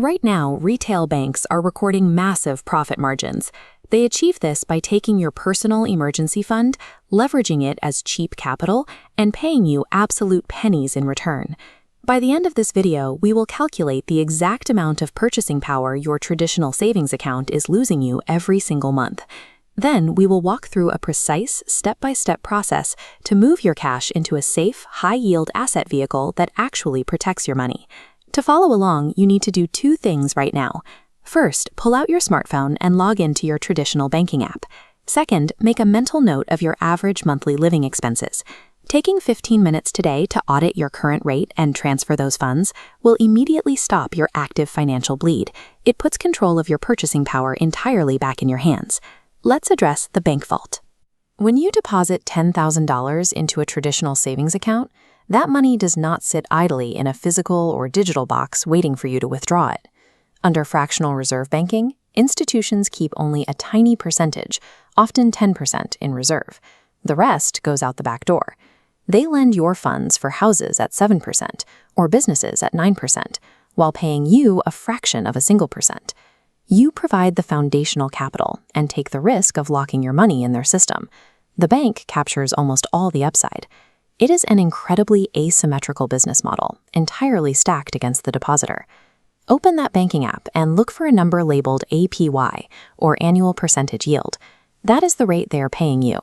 Right now, retail banks are recording massive profit margins. They achieve this by taking your personal emergency fund, leveraging it as cheap capital, and paying you absolute pennies in return. By the end of this video, we will calculate the exact amount of purchasing power your traditional savings account is losing you every single month. Then we will walk through a precise step-by-step process to move your cash into a safe, high-yield asset vehicle that actually protects your money. To follow along, you need to do two things right now. First, pull out your smartphone and log into your traditional banking app. Second, make a mental note of your average monthly living expenses. Taking 15 minutes today to audit your current rate and transfer those funds will immediately stop your active financial bleed. It puts control of your purchasing power entirely back in your hands. Let's address the bank vault. When you deposit $10,000 into a traditional savings account, that money does not sit idly in a physical or digital box waiting for you to withdraw it. Under fractional reserve banking, institutions keep only a tiny percentage, often 10%, in reserve. The rest goes out the back door. They lend your funds for houses at 7% or businesses at 9%, while paying you a fraction of a single percent. You provide the foundational capital and take the risk of locking your money in their system. The bank captures almost all the upside. It is an incredibly asymmetrical business model, entirely stacked against the depositor. Open that banking app and look for a number labeled APY, or annual percentage yield. That is the rate they are paying you.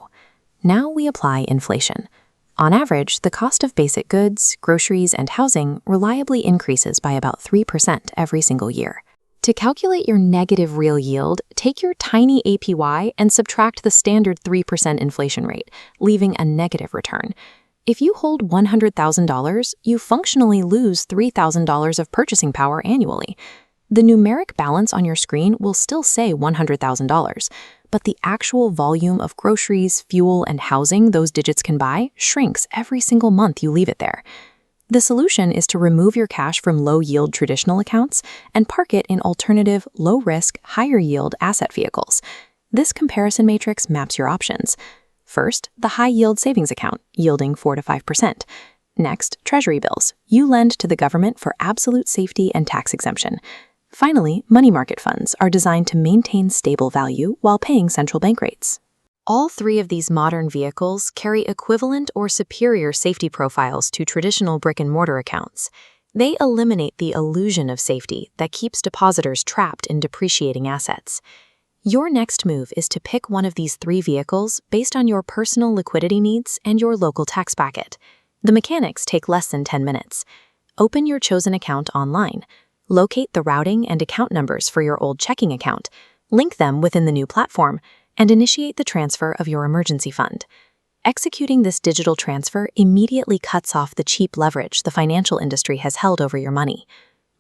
Now we apply inflation. On average, the cost of basic goods, groceries, and housing reliably increases by about 3% every single year. To calculate your negative real yield, take your tiny APY and subtract the standard 3% inflation rate, leaving a negative return. If you hold $100,000, you functionally lose $3,000 of purchasing power annually. The numeric balance on your screen will still say $100,000, but the actual volume of groceries, fuel, and housing those digits can buy shrinks every single month you leave it there. The solution is to remove your cash from low-yield traditional accounts and park it in alternative, low-risk, higher-yield asset vehicles. This comparison matrix maps your options. First, the high-yield savings account, yielding 4 to 5%. Next, treasury bills. You lend to the government for absolute safety and tax exemption. Finally, money market funds are designed to maintain stable value while paying central bank rates. All three of these modern vehicles carry equivalent or superior safety profiles to traditional brick-and-mortar accounts. They eliminate the illusion of safety that keeps depositors trapped in depreciating assets. Your next move is to pick one of these three vehicles based on your personal liquidity needs and your local tax bracket. The mechanics take less than 10 minutes. Open your chosen account online. Locate the routing and account numbers for your old checking account. Link them within the new platform, and initiate the transfer of your emergency fund. Executing this digital transfer immediately cuts off the cheap leverage the financial industry has held over your money.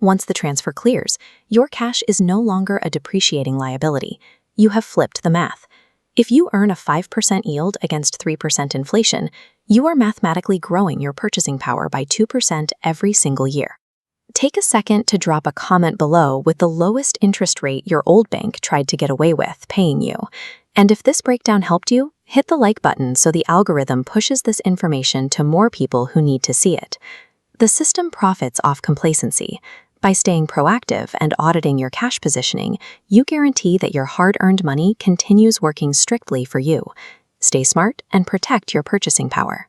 Once the transfer clears, your cash is no longer a depreciating liability. You have flipped the math. If you earn a 5% yield against 3% inflation, you are mathematically growing your purchasing power by 2% every single year. Take a second to drop a comment below with the lowest interest rate your old bank tried to get away with paying you. And if this breakdown helped you, hit the like button so the algorithm pushes this information to more people who need to see it. The system profits off complacency. By staying proactive and auditing your cash positioning, you guarantee that your hard-earned money continues working strictly for you. Stay smart and protect your purchasing power.